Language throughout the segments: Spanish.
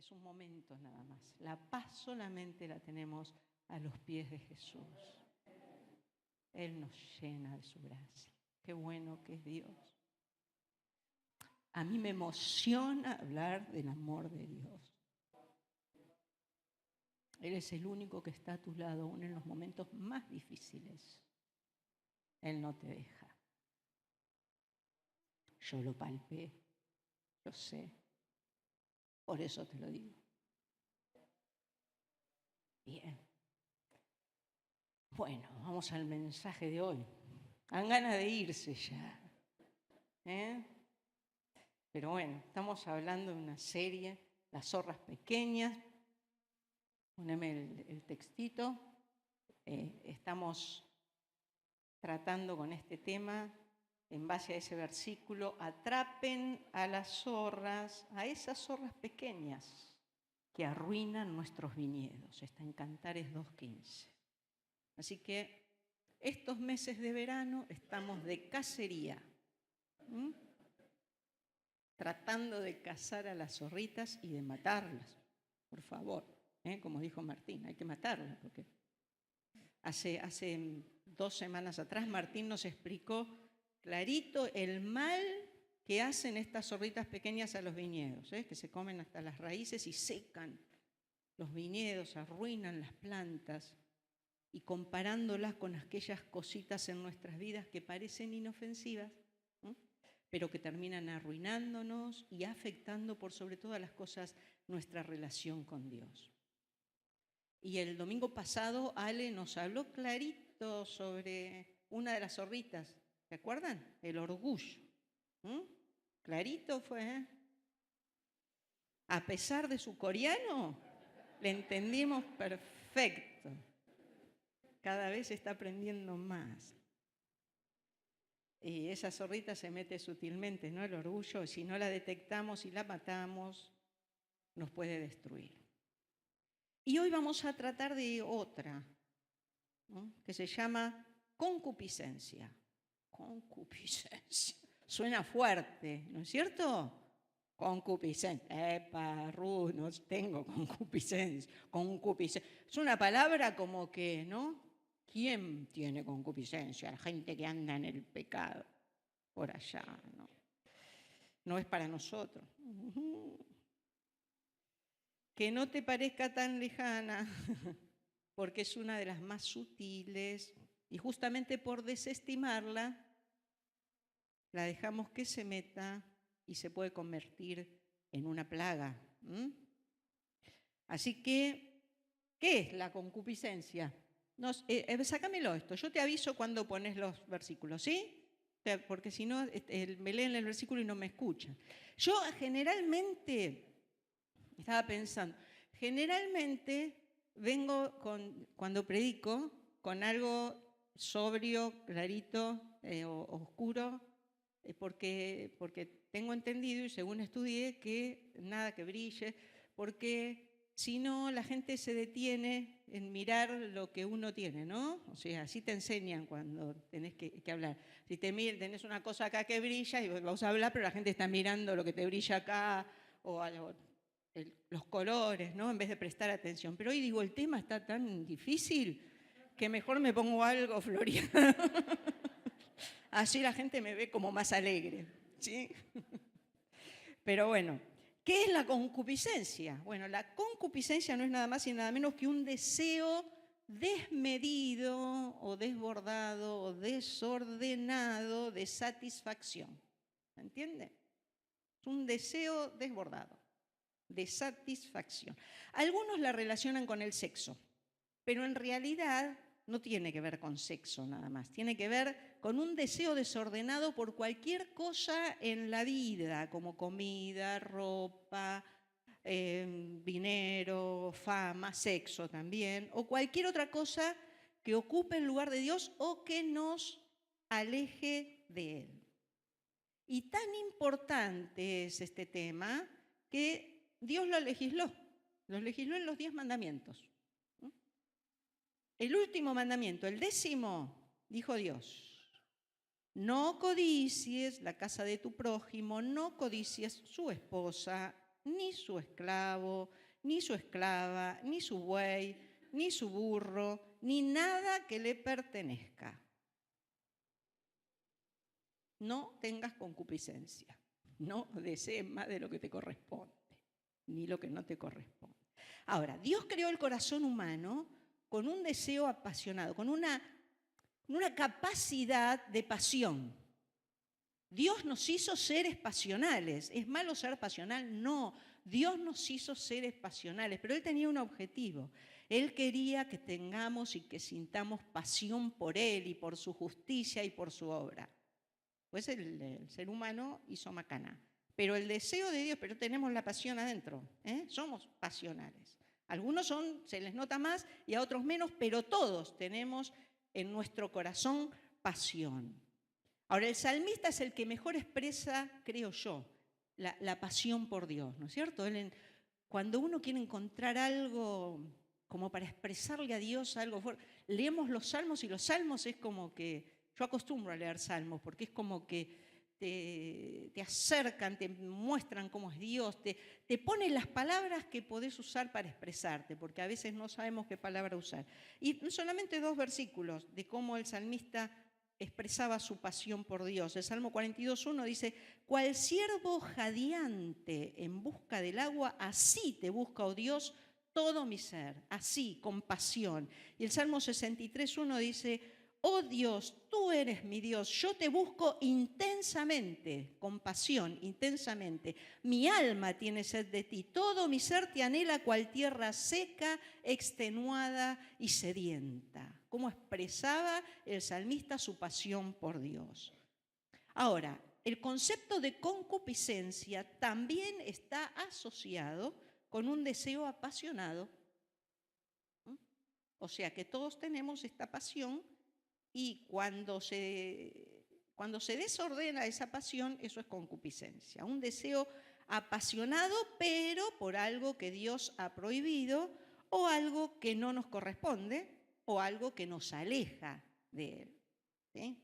es un momento nada más. La paz solamente la tenemos a los pies de Jesús. Él nos llena de su gracia. Qué bueno que es Dios. A mí me emociona hablar del amor de Dios. Él es el único que está a tu lado aún en los momentos más difíciles. Él no te deja. Yo lo palpé, lo sé. Por eso te lo digo. Bien. Bueno, vamos al mensaje de hoy. Dan ganas de irse ya. Pero bueno, estamos hablando de una serie, Las zorras pequeñas. Poneme el textito. Estamos tratando con este tema en base a ese versículo. Atrapen a las zorras, a esas zorras pequeñas que arruinan nuestros viñedos. Está en Cantares 2:15. Así que estos meses de verano estamos de cacería. Tratando de cazar a las zorritas y de matarlas, por favor, como dijo Martín, hay que matarlas, porque hace 2 semanas atrás Martín nos explicó clarito el mal que hacen estas zorritas pequeñas a los viñedos, que se comen hasta las raíces y secan los viñedos, arruinan las plantas, y comparándolas con aquellas cositas en nuestras vidas que parecen inofensivas, pero que terminan arruinándonos y afectando por sobre todas las cosas nuestra relación con Dios. Y el domingo pasado Ale nos habló clarito sobre una de las zorritas, ¿se acuerdan? El orgullo. Clarito fue. A pesar de su coreano, le entendimos perfecto. Cada vez está aprendiendo más. Y esa zorrita se mete sutilmente, ¿no? El orgullo, si no la detectamos y la matamos, nos puede destruir. Y hoy vamos a tratar de otra, ¿no? Que se llama concupiscencia. Concupiscencia. Suena fuerte, ¿no es cierto? Concupiscencia. Ruth, no tengo concupiscencia. Concupiscencia. Es una palabra como que, ¿no? ¿Quién tiene concupiscencia? La gente que anda en el pecado por allá, ¿no? No es para nosotros. Que no te parezca tan lejana, porque es una de las más sutiles y justamente por desestimarla, la dejamos que se meta y se puede convertir en una plaga. Así que, ¿qué es la concupiscencia? Sácamelo esto, yo te aviso cuando pones los versículos, ¿sí? Porque si no, me leen el versículo y no me escuchan. Yo generalmente, estaba pensando, vengo cuando predico con algo sobrio, clarito o oscuro, porque tengo entendido y según estudié que nada que brille, porque si no, la gente se detiene en mirar lo que uno tiene, ¿no? O sea, así te enseñan cuando tenés que hablar. Si tenés una cosa acá que brilla y vos hablar, pero la gente está mirando lo que te brilla acá o los colores, ¿no? En vez de prestar atención. Pero hoy digo, el tema está tan difícil que mejor me pongo algo floreado. Así la gente me ve como más alegre, ¿sí? Pero bueno. ¿Qué es la concupiscencia? Bueno, la concupiscencia no es nada más y nada menos que un deseo desmedido o desbordado o desordenado de satisfacción. ¿Me entiende? Es un deseo desbordado de satisfacción. Algunos la relacionan con el sexo, pero en realidad no tiene que ver con sexo nada más, tiene que ver con un deseo desordenado por cualquier cosa en la vida, como comida, ropa, dinero, fama, sexo también, o cualquier otra cosa que ocupe el lugar de Dios o que nos aleje de Él. Y tan importante es este tema que Dios lo legisló en los 10 mandamientos. El último mandamiento, el 10º, dijo Dios: no codicies la casa de tu prójimo, no codicies su esposa, ni su esclavo, ni su esclava, ni su buey, ni su burro, ni nada que le pertenezca. No tengas concupiscencia, no desees más de lo que te corresponde, ni lo que no te corresponde. Ahora, Dios creó el corazón humano con un deseo apasionado, con una capacidad de pasión. Dios nos hizo seres pasionales. ¿Es malo ser pasional? No. Dios nos hizo seres pasionales, pero Él tenía un objetivo. Él quería que tengamos y que sintamos pasión por Él y por su justicia y por su obra. Pues el ser humano hizo macana. Pero el deseo de Dios, pero tenemos la pasión adentro, somos pasionales. Algunos se les nota más y a otros menos, pero todos tenemos en nuestro corazón pasión. Ahora, el salmista es el que mejor expresa, creo yo, la pasión por Dios, ¿no es cierto? Cuando uno quiere encontrar algo como para expresarle a Dios algo fuerte, leemos los salmos y los salmos es como que, yo acostumbro a leer salmos porque es como que te acercan, te muestran cómo es Dios, te ponen las palabras que podés usar para expresarte, porque a veces no sabemos qué palabra usar. Y solamente 2 versículos de cómo el salmista expresaba su pasión por Dios. El Salmo 42:1 dice: cual siervo jadeante en busca del agua, así te busca, oh Dios, todo mi ser, así, con pasión. Y el Salmo 63:1 dice: oh Dios, tú eres mi Dios, yo te busco intensamente, con pasión, intensamente. Mi alma tiene sed de ti, todo mi ser te anhela cual tierra seca, extenuada y sedienta. ¿Cómo expresaba el salmista su pasión por Dios? Ahora, el concepto de concupiscencia también está asociado con un deseo apasionado. O sea que todos tenemos esta pasión. Y cuando se desordena esa pasión, eso es concupiscencia. Un deseo apasionado, pero por algo que Dios ha prohibido, o algo que no nos corresponde, o algo que nos aleja de Él. ¿Sí?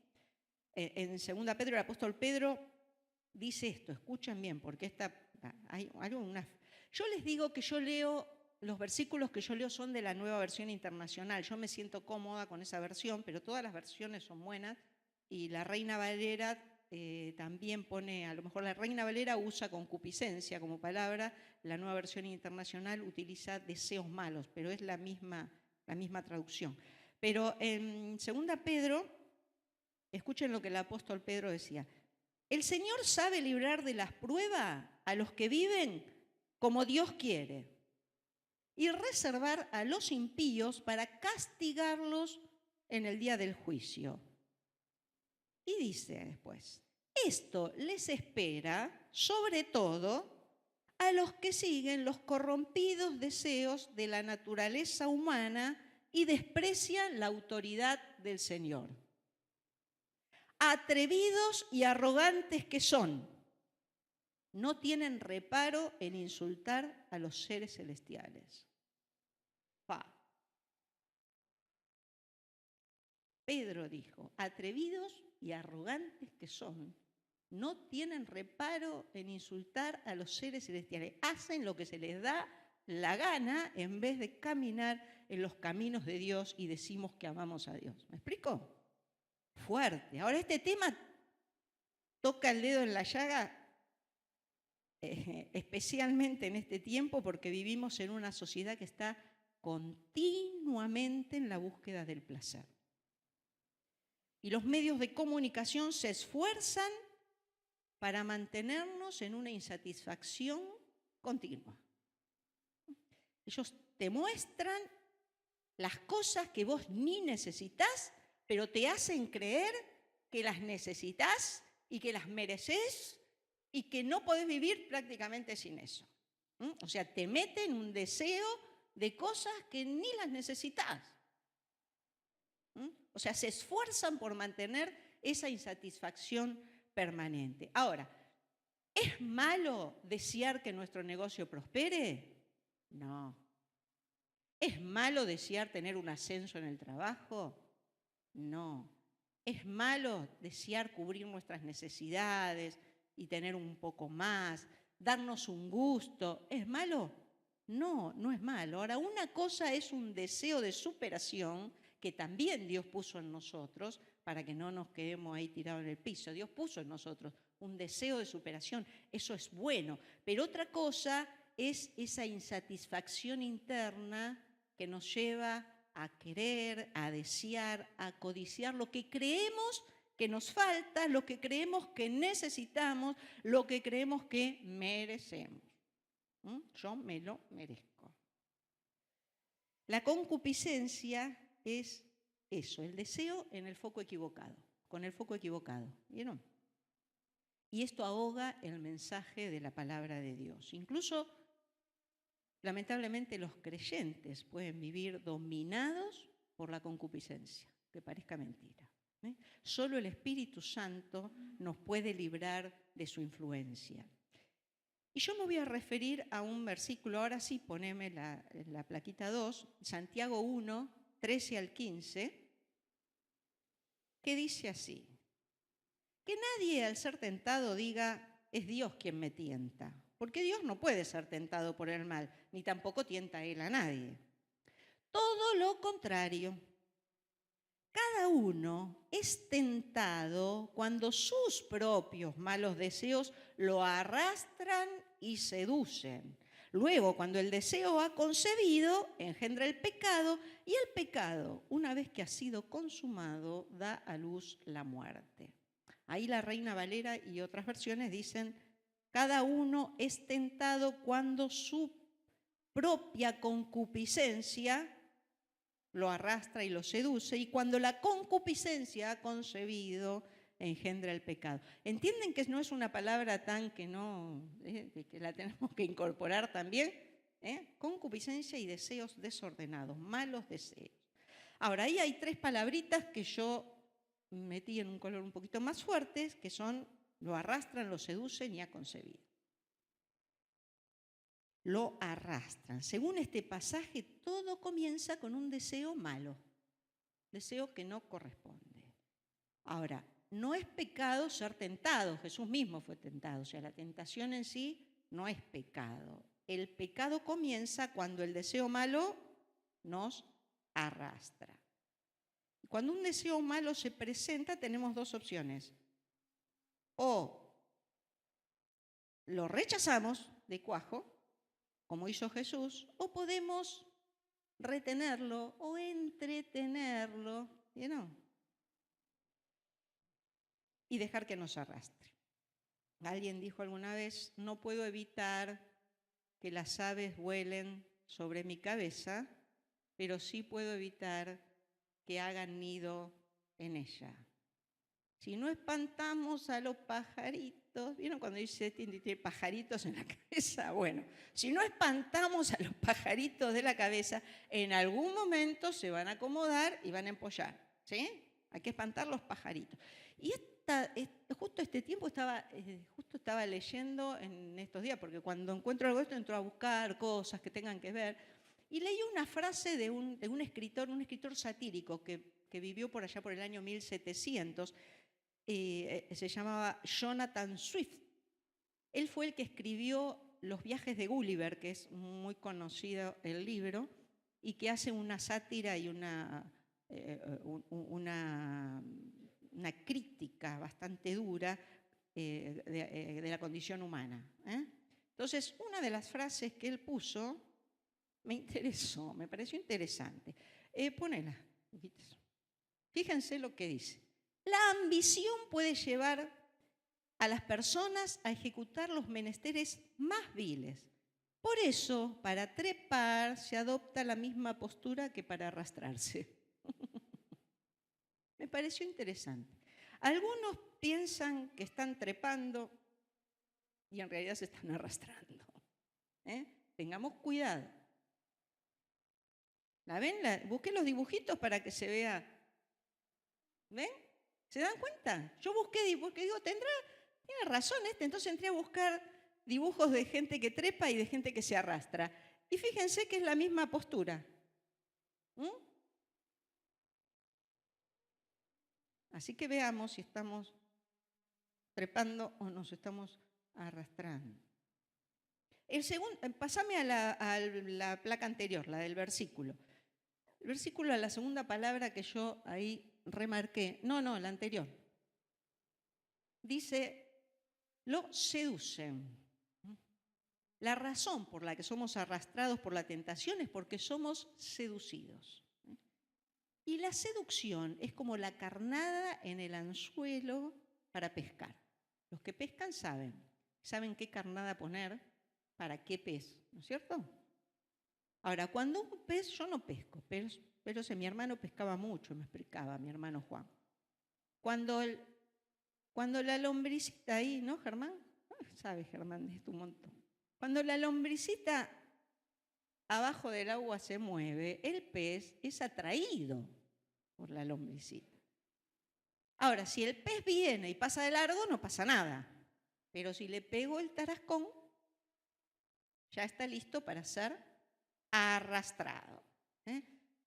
En 2 Pedro, el apóstol Pedro dice esto, escuchen bien, porque yo les digo que yo leo. Los versículos que yo leo son de la Nueva Versión Internacional. Yo me siento cómoda con esa versión, pero todas las versiones son buenas. Y la Reina Valera también pone, a lo mejor la Reina Valera usa concupiscencia como palabra, la Nueva Versión Internacional utiliza deseos malos, pero es la misma traducción. Pero en 2 Pedro, escuchen lo que el apóstol Pedro decía: el Señor sabe librar de las pruebas a los que viven como Dios quiere, y reservar a los impíos para castigarlos en el día del juicio. Y dice después: esto les espera sobre todo a los que siguen los corrompidos deseos de la naturaleza humana y desprecian la autoridad del Señor. Atrevidos y arrogantes que son, no tienen reparo en insultar a los seres celestiales. Pedro dijo: atrevidos y arrogantes que son, no tienen reparo en insultar a los seres celestiales. Hacen lo que se les da la gana en vez de caminar en los caminos de Dios y decimos que amamos a Dios. ¿Me explico? Fuerte. Ahora, este tema toca el dedo en la llaga, especialmente en este tiempo, porque vivimos en una sociedad que está continuamente en la búsqueda del placer. Y los medios de comunicación se esfuerzan para mantenernos en una insatisfacción continua. Ellos te muestran las cosas que vos ni necesitas, pero te hacen creer que las necesitas y que las mereces y que no podés vivir prácticamente sin eso. O sea, te meten un deseo de cosas que ni las necesitas. O sea, se esfuerzan por mantener esa insatisfacción permanente. Ahora, ¿es malo desear que nuestro negocio prospere? No. ¿Es malo desear tener un ascenso en el trabajo? No. ¿Es malo desear cubrir nuestras necesidades y tener un poco más darnos un gusto. ¿Es malo? No, no es malo. Ahora, una cosa es un deseo de superación que también Dios puso en nosotros para que no nos quedemos ahí tirados en el piso. Dios puso en nosotros un deseo de superación. Eso es bueno. Pero otra cosa es esa insatisfacción interna que nos lleva a querer, a desear, a codiciar lo que creemos que nos falta, lo que creemos que necesitamos, lo que creemos que merecemos. Yo me lo merezco. La concupiscencia es eso, el deseo en el foco equivocado, con el foco equivocado. ¿Vieron? Y esto ahoga el mensaje de la palabra de Dios. Incluso, lamentablemente, los creyentes pueden vivir dominados por la concupiscencia, que parezca mentira. Solo el Espíritu Santo nos puede librar de su influencia. Y yo me voy a referir a un versículo, ahora sí, poneme la plaquita 2, Santiago 1, 13 al 15, que dice así: que nadie al ser tentado diga, es Dios quien me tienta, porque Dios no puede ser tentado por el mal, ni tampoco tienta a él a nadie. Todo lo contrario. Cada uno es tentado cuando sus propios malos deseos lo arrastran y seducen. Luego, cuando el deseo ha concebido, engendra el pecado, y el pecado, una vez que ha sido consumado, da a luz la muerte. Ahí la Reina Valera y otras versiones dicen: cada uno es tentado cuando su propia concupiscencia lo arrastra y lo seduce, y cuando la concupiscencia ha concebido, engendra el pecado. ¿Entienden que no es una palabra tan que no, que la tenemos que incorporar también? Concupiscencia y deseos desordenados, malos deseos. Ahora, ahí hay tres palabritas que yo metí en un color un poquito más fuerte, que son: lo arrastran, lo seducen y ha concebido. Lo arrastran. Según este pasaje, todo comienza con un deseo malo, deseo que no corresponde. Ahora, no es pecado ser tentado, Jesús mismo fue tentado, o sea, la tentación en sí no es pecado. El pecado comienza cuando el deseo malo nos arrastra. Cuando un deseo malo se presenta, tenemos dos opciones: o lo rechazamos de cuajo, como hizo Jesús, o podemos retenerlo o entretenerlo, ¿no? Y dejar que nos arrastre. Alguien dijo alguna vez: no puedo evitar que las aves vuelen sobre mi cabeza, pero sí puedo evitar que hagan nido en ella. Si no espantamos a los pajaritos, ¿vieron cuando dice tiene pajaritos en la cabeza? Bueno, si no espantamos a los pajaritos de la cabeza, en algún momento se van a acomodar y van a empollar, ¿sí? Hay que espantar los pajaritos. Y justo este tiempo estaba leyendo en estos días, porque cuando encuentro algo de esto entro a buscar cosas que tengan que ver, y leí una frase de un escritor satírico que vivió por allá por el año 1700, se llamaba Jonathan Swift. Él fue el que escribió Los viajes de Gulliver, que es muy conocido el libro, y que hace una sátira y una crítica bastante dura de la condición humana. Entonces, una de las frases que él puso me interesó, me pareció interesante. Ponela. Fíjense lo que dice: la ambición puede llevar a las personas a ejecutar los menesteres más viles. Por eso, para trepar se adopta la misma postura que para arrastrarse. Me pareció interesante. Algunos piensan que están trepando y en realidad se están arrastrando. Tengamos cuidado. ¿La ven? Busqué los dibujitos para que se vea. ¿Ven? ¿Se dan cuenta? Yo busqué dibujos, digo, tiene razón entonces entré a buscar dibujos de gente que trepa y de gente que se arrastra. Y fíjense que es la misma postura. Así que veamos si estamos trepando o nos estamos arrastrando. Pasame a la placa anterior, la del versículo. El versículo, la segunda palabra que yo ahí remarqué. No, la anterior. Dice, lo seducen. La razón por la que somos arrastrados por la tentación es porque somos seducidos. Y la seducción es como la carnada en el anzuelo para pescar. Los que pescan saben qué carnada poner para qué pez, ¿no es cierto? Ahora, cuando un pez, yo no pesco, pero mi hermano pescaba mucho, me explicaba mi hermano Juan. Cuando la lombricita ahí, ¿no, Germán? Sabe, Germán, de esto un montón. Cuando la lombricita abajo del agua se mueve, el pez es atraído por la lombricita. Ahora, si el pez viene y pasa de largo, no pasa nada. Pero si le pego el tarascón, ya está listo para ser arrastrado.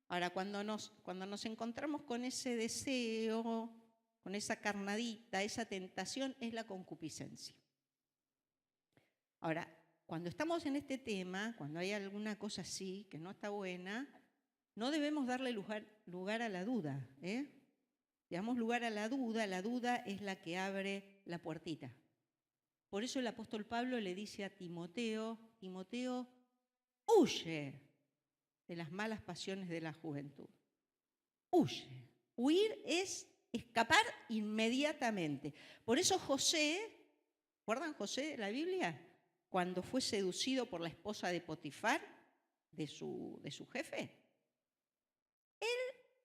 Ahora, cuando nos encontramos con ese deseo, con esa carnadita, esa tentación, es la concupiscencia. Ahora, cuando estamos en este tema, cuando hay alguna cosa así que no está buena, no debemos darle lugar a la duda. Le damos lugar a la duda es la que abre la puertita. Por eso el apóstol Pablo le dice a Timoteo, huye de las malas pasiones de la juventud. Huye. Huir es escapar inmediatamente. Por eso José, ¿recuerdan José de la Biblia? Cuando fue seducido por la esposa de Potifar, de su jefe, él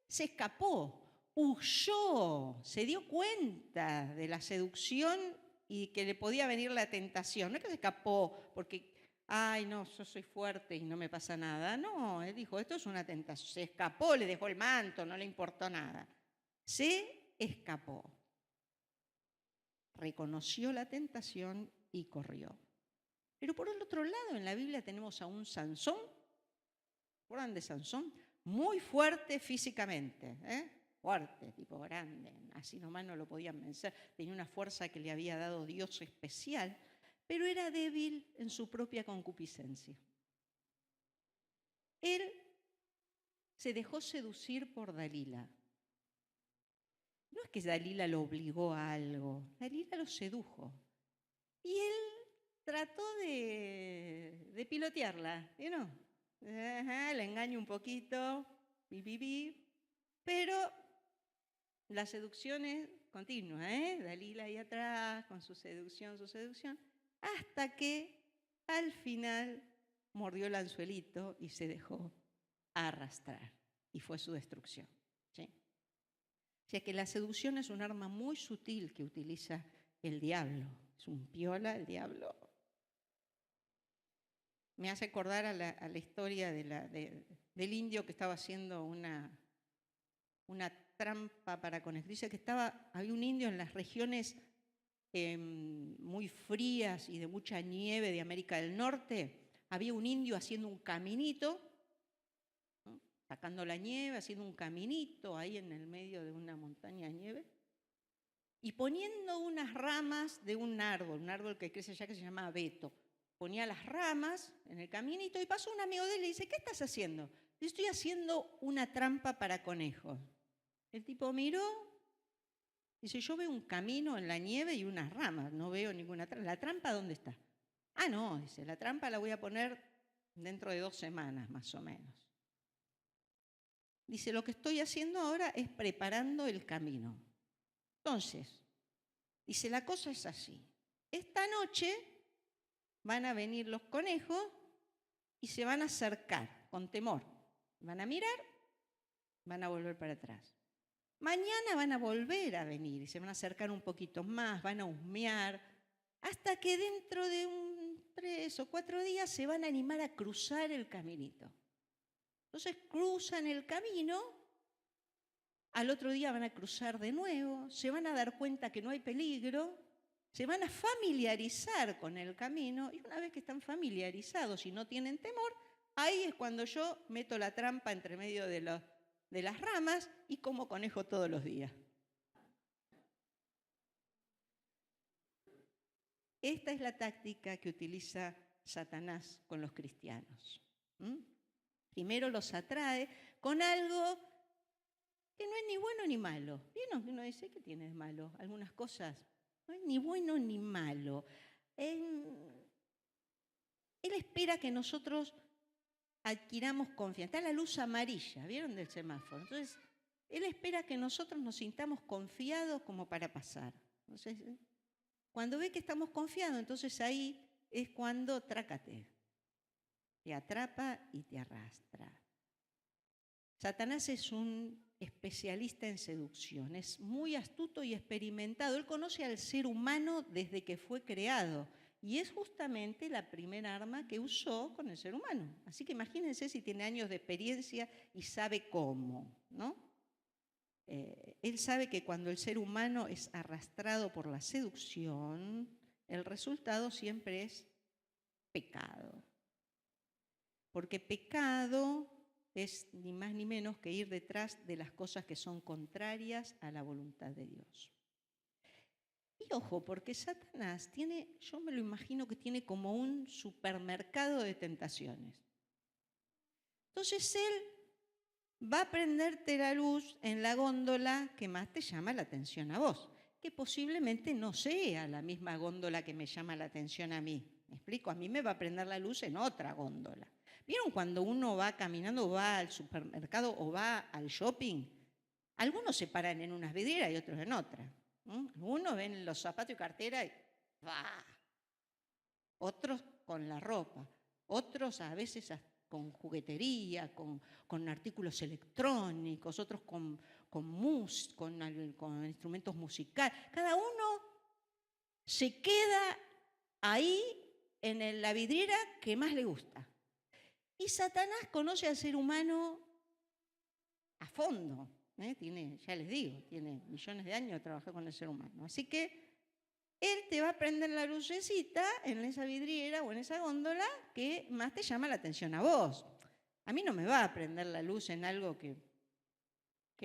se escapó, huyó, se dio cuenta de la seducción y que le podía venir la tentación. No es que se escapó porque, ay, no, yo soy fuerte y no me pasa nada. No, él dijo, esto es una tentación. Se escapó, le dejó el manto, no le importó nada. Se escapó. Reconoció la tentación y corrió. Pero por el otro lado, en la Biblia tenemos a un Sansón, ¿recuerdan de Sansón? Muy fuerte físicamente, fuerte, tipo grande, así nomás no lo podían vencer. Tenía una fuerza que le había dado Dios especial, pero era débil en su propia concupiscencia. Él se dejó seducir por Dalila. No es que Dalila lo obligó a algo, Dalila lo sedujo. Y él trató de pilotearla, ¿no? La engaño un poquito, pero la seducción es continua, Dalila ahí atrás con su seducción, hasta que al final mordió el anzuelito y se dejó arrastrar y fue su destrucción. ¿Sí? O sea que la seducción es un arma muy sutil que utiliza el diablo. Es un piola el diablo. Me hace acordar a la historia del indio que estaba haciendo una trampa para conejos. Dice que había un indio en las regiones muy frías y de mucha nieve de América del Norte. Había un indio haciendo un caminito, ¿no? Sacando la nieve, haciendo un caminito ahí en el medio de una montaña de nieve y poniendo unas ramas de un árbol que crece allá que se llama abeto. Ponía las ramas en el caminito y pasó un amigo de él y le dice, ¿qué estás haciendo? Estoy haciendo una trampa para conejos. El tipo miró, dice, yo veo un camino en la nieve y unas ramas, no veo ninguna trampa. ¿La trampa dónde está? Ah, no, dice, la trampa la voy a poner dentro de 2 semanas más o menos. Dice, lo que estoy haciendo ahora es preparando el camino. Entonces, dice, la cosa es así. Esta noche van a venir los conejos y se van a acercar con temor. Van a mirar, van a volver para atrás. Mañana van a volver a venir y se van a acercar un poquito más, van a husmear, hasta que dentro de 3 o 4 días se van a animar a cruzar el caminito. Entonces cruzan el camino, al otro día van a cruzar de nuevo, se van a dar cuenta que no hay peligro, se van a familiarizar con el camino y una vez que están familiarizados y no tienen temor, ahí es cuando yo meto la trampa entre medio de las ramas y como conejo todos los días. Esta es la táctica que utiliza Satanás con los cristianos? Primero los atrae con algo que no es ni bueno ni malo. ¿Vieron? Uno dice, ¿qué tiene de malo? Algunas cosas no es ni bueno ni malo. Él espera que nosotros adquiramos confianza. Está la luz amarilla, ¿vieron? Del semáforo. Entonces, él espera que nosotros nos sintamos confiados como para pasar. Entonces, cuando ve que estamos confiados, entonces ahí es cuando trácate. Te atrapa y te arrastra. Satanás es un especialista en seducción, es muy astuto y experimentado. Él conoce al ser humano desde que fue creado y es justamente la primera arma que usó con el ser humano. Así que imagínense si tiene años de experiencia y sabe cómo, ¿no? Él sabe que cuando el ser humano es arrastrado por la seducción, el resultado siempre es pecado. Porque pecado es ni más ni menos que ir detrás de las cosas que son contrarias a la voluntad de Dios. Y ojo, porque Satanás tiene, yo me lo imagino que tiene como un supermercado de tentaciones. Entonces él va a prenderte la luz en la góndola que más te llama la atención a vos, que posiblemente no sea la misma góndola que me llama la atención a mí. ¿Me explico? A mí me va a prender la luz en otra góndola. ¿Vieron cuando uno va caminando, va al supermercado o va al shopping? Algunos se paran en unas vidrieras y otros en otras. Algunos ven los zapatos y cartera y ¡bah! Otros con la ropa, otros a veces con juguetería, con artículos electrónicos, otros con instrumentos musicales. Cada uno se queda ahí en la vidriera que más le gusta. Y Satanás conoce al ser humano a fondo. Tiene, ya les digo, tiene millones de años de trabajar con el ser humano. Así que él te va a prender la lucecita en esa vidriera o en esa góndola que más te llama la atención a vos. A mí no me va a prender la luz en algo que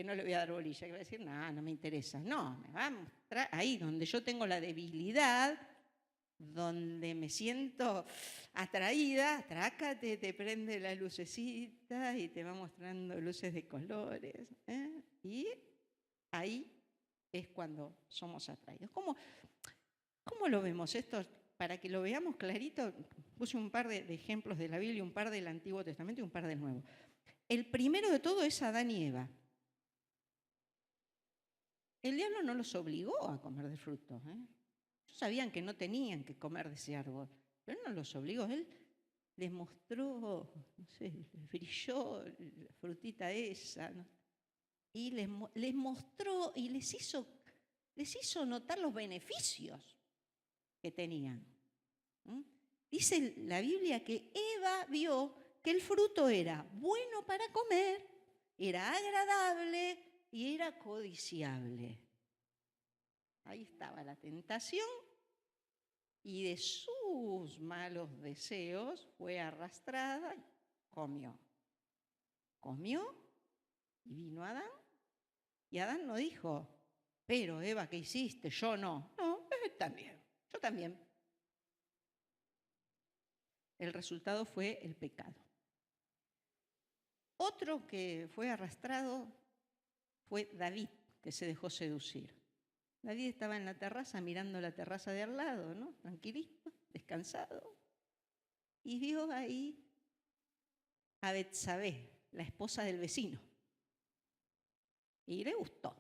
no le voy a dar bolilla, que va a decir, no me interesa. No, me va a mostrar ahí donde yo tengo la debilidad, donde me siento atraída, trácate, te prende la lucecita y te va mostrando luces de colores. Y ahí es cuando somos atraídos. ¿Cómo lo vemos esto? Para que lo veamos clarito, puse un par de ejemplos de la Biblia, un par del Antiguo Testamento y un par del Nuevo. El primero de todo es Adán y Eva. El diablo no los obligó a comer del fruto. Ellos sabían que no tenían que comer de ese árbol, pero él no los obligó. Él les mostró, no sé, les brilló la frutita esa, ¿no? Y les mostró y les hizo notar los beneficios que tenían. Dice la Biblia que Eva vio que el fruto era bueno para comer, era agradable y era codiciable. Ahí estaba la tentación y de sus malos deseos fue arrastrada y comió. Comió y vino Adán. Y Adán no dijo, pero Eva, ¿qué hiciste? Yo no. No, también. Yo también. El resultado fue el pecado. Otro que fue arrastrado fue David, que se dejó seducir. David estaba en la terraza mirando la terraza de al lado, ¿no? Tranquilito, descansado. Y vio ahí a Betsabé, la esposa del vecino. Y le gustó.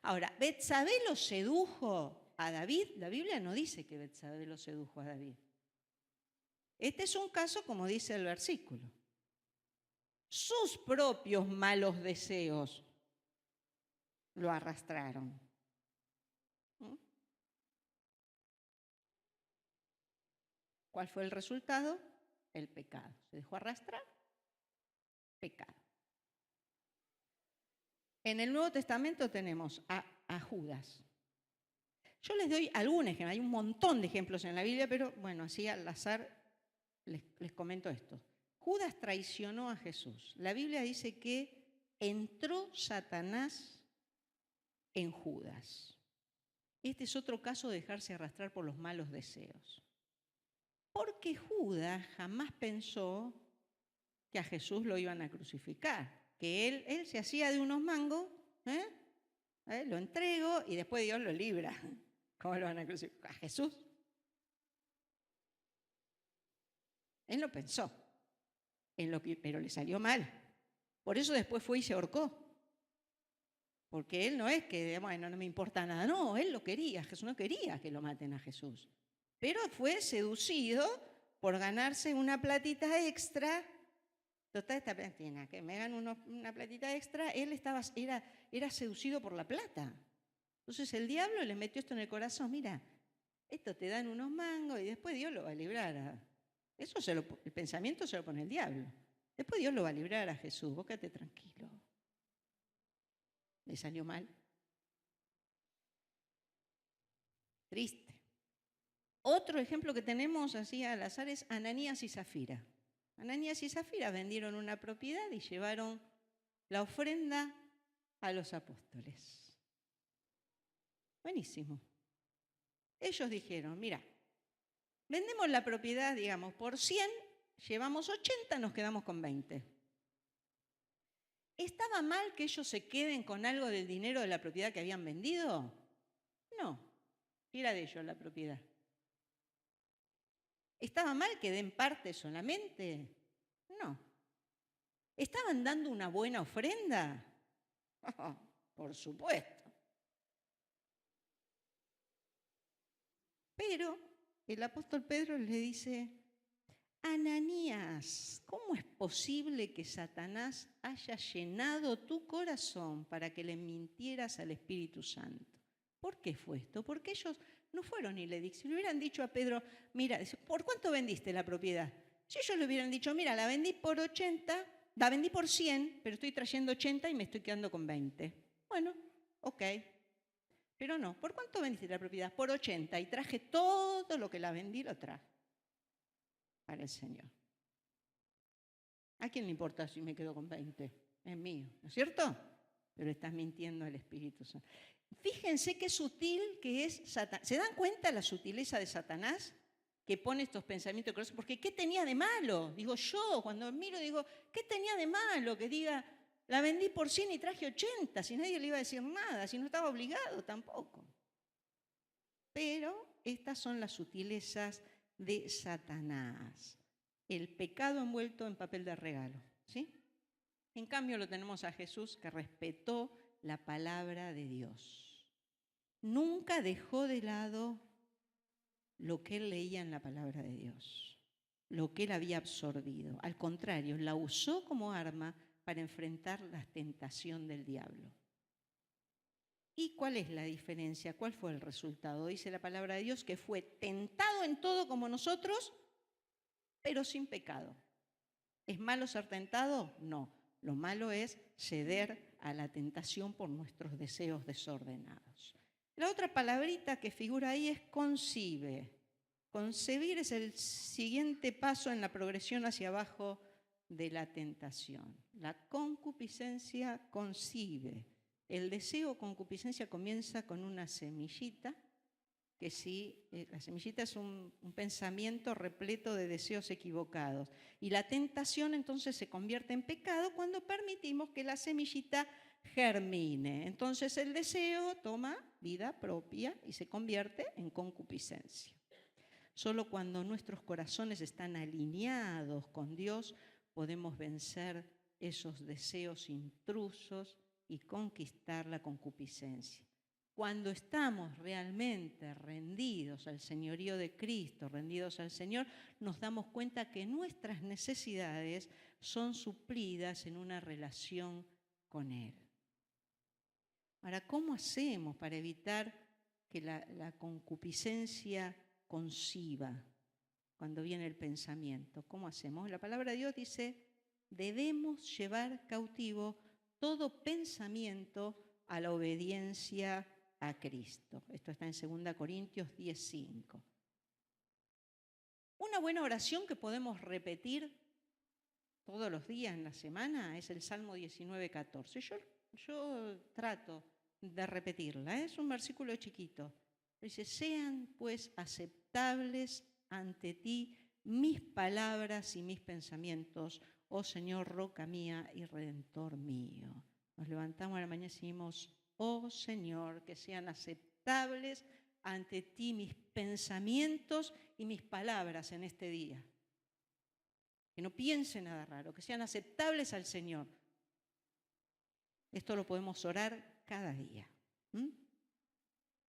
Ahora, Betsabé lo sedujo a David. La Biblia no dice que Betsabé lo sedujo a David. Este es un caso como dice el versículo. Sus propios malos deseos lo arrastraron. ¿Cuál fue el resultado? El pecado. ¿Se dejó arrastrar? Pecado. En el Nuevo Testamento tenemos a Judas. Yo les doy algún ejemplo, hay un montón de ejemplos en la Biblia, pero bueno, así al azar les comento esto. Judas traicionó a Jesús. La Biblia dice que entró Satanás en Judas. Este es otro caso de dejarse arrastrar por los malos deseos. Porque Judas jamás pensó que a Jesús lo iban a crucificar, que él se hacía de unos mangos, lo entrego y después Dios lo libra. ¿Cómo lo van a crucificar? ¿A Jesús? Él no pensó, pero le salió mal. Por eso después fue y se ahorcó. Porque él no es que, bueno, no me importa nada. No, él lo quería. Jesús no quería que lo maten a Jesús. Pero fue seducido por ganarse una platita extra. Total, esta platina, que me ganan una platita extra, él era seducido por la plata. Entonces el diablo le metió esto en el corazón. Mira, esto te dan unos mangos y después Dios lo va a librar. El pensamiento se lo pone el diablo. Después Dios lo va a librar a Jesús. Vos quédate tranquilo. ¿Le salió mal? Triste. Otro ejemplo que tenemos así al azar es Ananías y Zafira. Ananías y Zafira vendieron una propiedad y llevaron la ofrenda a los apóstoles. Buenísimo. Ellos dijeron, mira, vendemos la propiedad, digamos, por 100, llevamos 80, nos quedamos con 20. ¿Estaba mal que ellos se queden con algo del dinero de la propiedad que habían vendido? No, era de ellos la propiedad. ¿Estaba mal que den parte solamente? No. ¿Estaban dando una buena ofrenda? Oh, por supuesto. Pero el apóstol Pedro le dice, Ananías, ¿cómo es posible que Satanás haya llenado tu corazón para que le mintieras al Espíritu Santo? ¿Por qué fue esto? Porque ellos no fueron y le dijeron, si le hubieran dicho a Pedro, mira, ¿por cuánto vendiste la propiedad? Si ellos le hubieran dicho, mira, la vendí por 80, la vendí por 100, pero estoy trayendo 80 y me estoy quedando con 20. Bueno, ok. Pero no, ¿por cuánto vendiste la propiedad? Por 80 y traje todo lo que la vendí, lo traje para el Señor. ¿A quién le importa si me quedo con 20? Es mío, ¿no es cierto? Pero estás mintiendo al Espíritu Santo. Fíjense qué sutil que es Satanás. ¿Se dan cuenta la sutileza de Satanás que pone estos pensamientos de corazón? Porque ¿qué tenía de malo? Digo yo, cuando miro digo, ¿qué tenía de malo que diga, la vendí por 100 y traje 80, si nadie le iba a decir nada, si no estaba obligado tampoco? Pero estas son las sutilezas de Satanás. El pecado envuelto en papel de regalo, ¿sí? En cambio lo tenemos a Jesús que respetó la palabra de Dios. Nunca dejó de lado lo que él leía en la palabra de Dios, lo que él había absorbido. Al contrario, la usó como arma para enfrentar la tentación del diablo. ¿Y cuál es la diferencia? ¿Cuál fue el resultado? Dice la palabra de Dios que fue tentado en todo como nosotros, pero sin pecado. ¿Es malo ser tentado? No. Lo malo es ceder a la tentación por nuestros deseos desordenados. La otra palabrita que figura ahí es concibe. Concebir es el siguiente paso en la progresión hacia abajo de la tentación. La concupiscencia concibe. El deseo concupiscencia comienza con una semillita, que sí, la semillita es un pensamiento repleto de deseos equivocados. Y la tentación entonces se convierte en pecado cuando permitimos que la semillita germine. Entonces el deseo toma vida propia y se convierte en concupiscencia. Solo cuando nuestros corazones están alineados con Dios podemos vencer esos deseos intrusos y conquistar la concupiscencia. Cuando estamos realmente rendidos al señorío de Cristo, rendidos al Señor, nos damos cuenta que nuestras necesidades son suplidas en una relación con Él. Ahora, ¿cómo hacemos para evitar que la concupiscencia conciba cuando viene el pensamiento? ¿Cómo hacemos? La palabra de Dios dice, debemos llevar cautivo todo pensamiento a la obediencia a Cristo. Esto está en 2 Corintios 10:5. Una buena oración que podemos repetir todos los días en la semana es el Salmo 19:14. Yo trato de repetirla, es un versículo chiquito. Dice, sean pues aceptables ante ti mis palabras y mis pensamientos, oh Señor, roca mía y redentor mío. Nos levantamos a la mañana y decimos, oh Señor, que sean aceptables ante ti mis pensamientos y mis palabras en este día. Que no piense nada raro, que sean aceptables al Señor. Esto lo podemos orar cada día.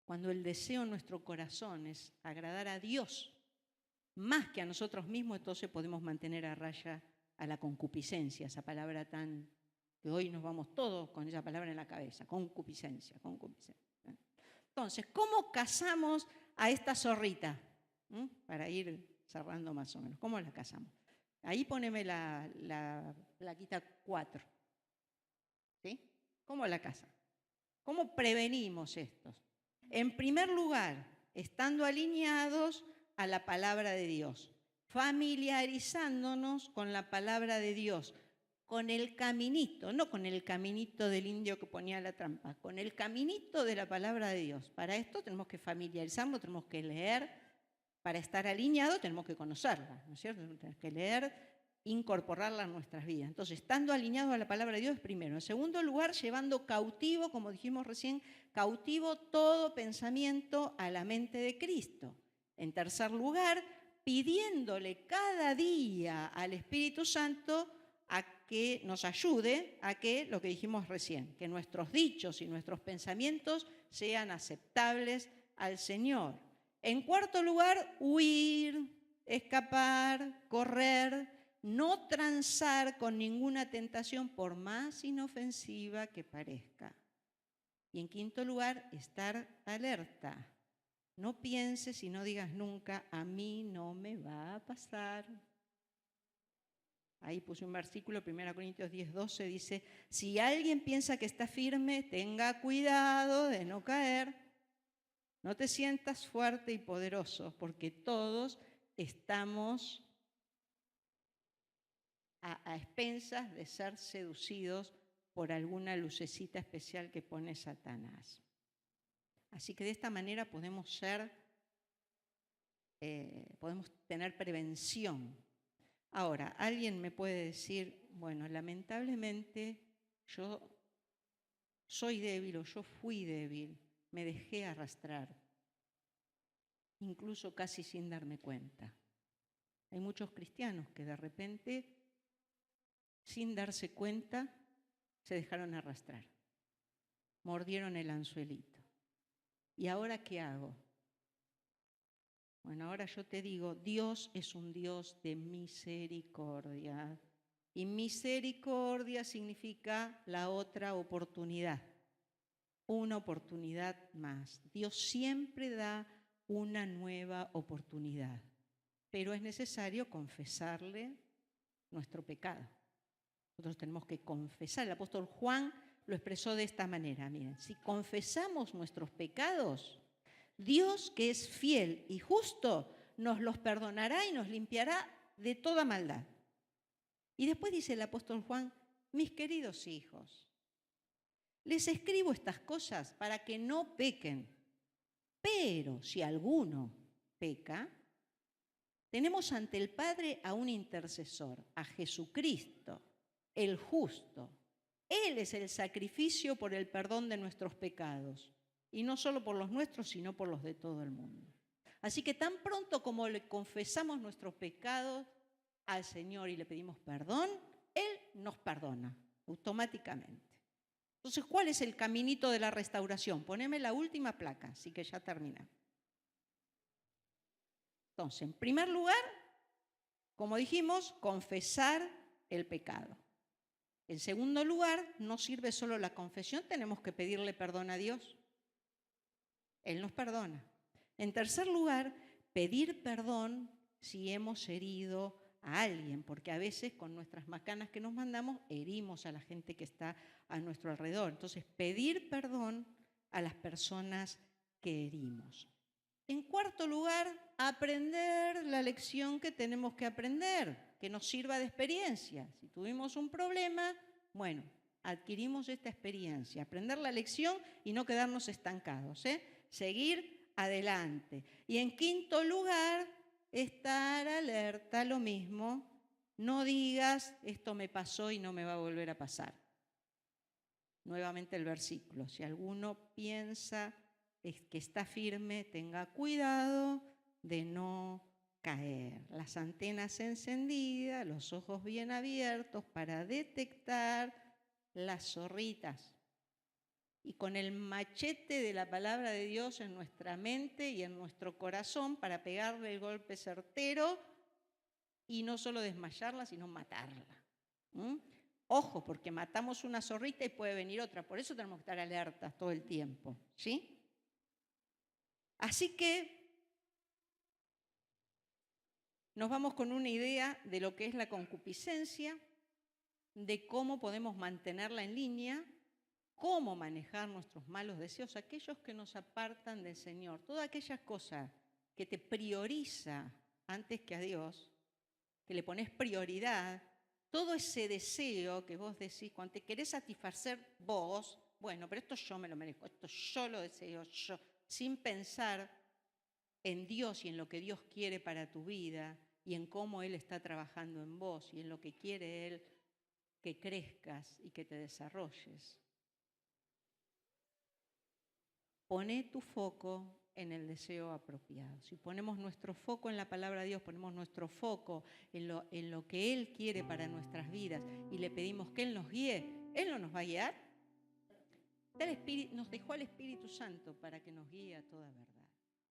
Cuando el deseo en nuestro corazón es agradar a Dios más que a nosotros mismos, entonces podemos mantener a raya a la concupiscencia, esa palabra tan que hoy nos vamos todos con esa palabra en la cabeza, concupiscencia, concupiscencia. Entonces, ¿cómo cazamos a esta zorrita? Para ir cerrando más o menos, ¿cómo la cazamos? Ahí poneme la plaquita 4. ¿Sí? ¿Cómo la cazamos? ¿Cómo prevenimos estos? En primer lugar, estando alineados a la palabra de Dios, familiarizándonos con la palabra de Dios, con el caminito, no con el caminito del indio que ponía la trampa, con el caminito de la palabra de Dios. Para esto tenemos que familiarizarnos, tenemos que leer, para estar alineados tenemos que conocerla, ¿no es cierto? Tenemos que leer, incorporarla a nuestras vidas. Entonces, estando alineados a la palabra de Dios es primero. En segundo lugar, llevando cautivo, como dijimos recién, cautivo todo pensamiento a la mente de Cristo. En tercer lugar, pidiéndole cada día al Espíritu Santo a que nos ayude a que, lo que dijimos recién, que nuestros dichos y nuestros pensamientos sean aceptables al Señor. En cuarto lugar, huir, escapar, correr, no transar con ninguna tentación por más inofensiva que parezca. Y en quinto lugar, estar alerta. No pienses y no digas nunca, a mí no me va a pasar. Ahí puse un versículo, 1 Corintios 10:12, dice, si alguien piensa que está firme, tenga cuidado de no caer. No te sientas fuerte y poderoso, porque todos estamos a expensas de ser seducidos por alguna lucecita especial que pone Satanás. Así que de esta manera podemos tener prevención. Ahora, alguien me puede decir, bueno, lamentablemente yo soy débil o yo fui débil, me dejé arrastrar, incluso casi sin darme cuenta. Hay muchos cristianos que de repente, sin darse cuenta, se dejaron arrastrar, mordieron el anzuelito. ¿Y ahora qué hago? Bueno, ahora yo te digo, Dios es un Dios de misericordia. Y misericordia significa la otra oportunidad. Una oportunidad más. Dios siempre da una nueva oportunidad. Pero es necesario confesarle nuestro pecado. Nosotros tenemos que confesar. El apóstol Juan lo expresó de esta manera. Miren, si confesamos nuestros pecados, Dios, que es fiel y justo, nos los perdonará y nos limpiará de toda maldad. Y después dice el apóstol Juan, mis queridos hijos, les escribo estas cosas para que no pequen. Pero si alguno peca, tenemos ante el Padre a un intercesor, a Jesucristo, el justo. Él es el sacrificio por el perdón de nuestros pecados. Y no solo por los nuestros, sino por los de todo el mundo. Así que tan pronto como le confesamos nuestros pecados al Señor y le pedimos perdón, Él nos perdona automáticamente. Entonces, ¿cuál es el caminito de la restauración? Poneme la última placa, así que ya termina. Entonces, en primer lugar, como dijimos, confesar el pecado. En segundo lugar, no sirve solo la confesión, tenemos que pedirle perdón a Dios. Él nos perdona. En tercer lugar, pedir perdón si hemos herido a alguien, porque a veces con nuestras macanas que nos mandamos herimos a la gente que está a nuestro alrededor. Entonces, pedir perdón a las personas que herimos. En cuarto lugar, aprender la lección que tenemos que aprender, que nos sirva de experiencia. Si tuvimos un problema, bueno, adquirimos esta experiencia, aprender la lección y no quedarnos estancados, seguir adelante. Y en quinto lugar, estar alerta, lo mismo. No digas, esto me pasó y no me va a volver a pasar. Nuevamente el versículo, si alguno piensa que está firme, tenga cuidado de no caer. Las antenas encendidas, los ojos bien abiertos para detectar las zorritas. Y con el machete de la palabra de Dios en nuestra mente y en nuestro corazón para pegarle el golpe certero y no solo desmayarla, sino matarla. Ojo, porque matamos una zorrita y puede venir otra. Por eso tenemos que estar alertas todo el tiempo, ¿sí? Así que nos vamos con una idea de lo que es la concupiscencia, de cómo podemos mantenerla en línea, cómo manejar nuestros malos deseos, aquellos que nos apartan del Señor, toda aquella cosa que te prioriza antes que a Dios, que le pones prioridad, todo ese deseo que vos decís, cuando te querés satisfacer vos, bueno, pero esto yo me lo merezco, esto yo lo deseo, yo, sin pensar en Dios y en lo que Dios quiere para tu vida y en cómo Él está trabajando en vos y en lo que quiere Él que crezcas y que te desarrolles. Poné tu foco en el deseo apropiado. Si ponemos nuestro foco en la palabra de Dios, ponemos nuestro foco en lo que Él quiere para nuestras vidas y le pedimos que Él nos guíe, Él no nos va a guiar. Nos dejó al Espíritu Santo para que nos guíe a toda verdad.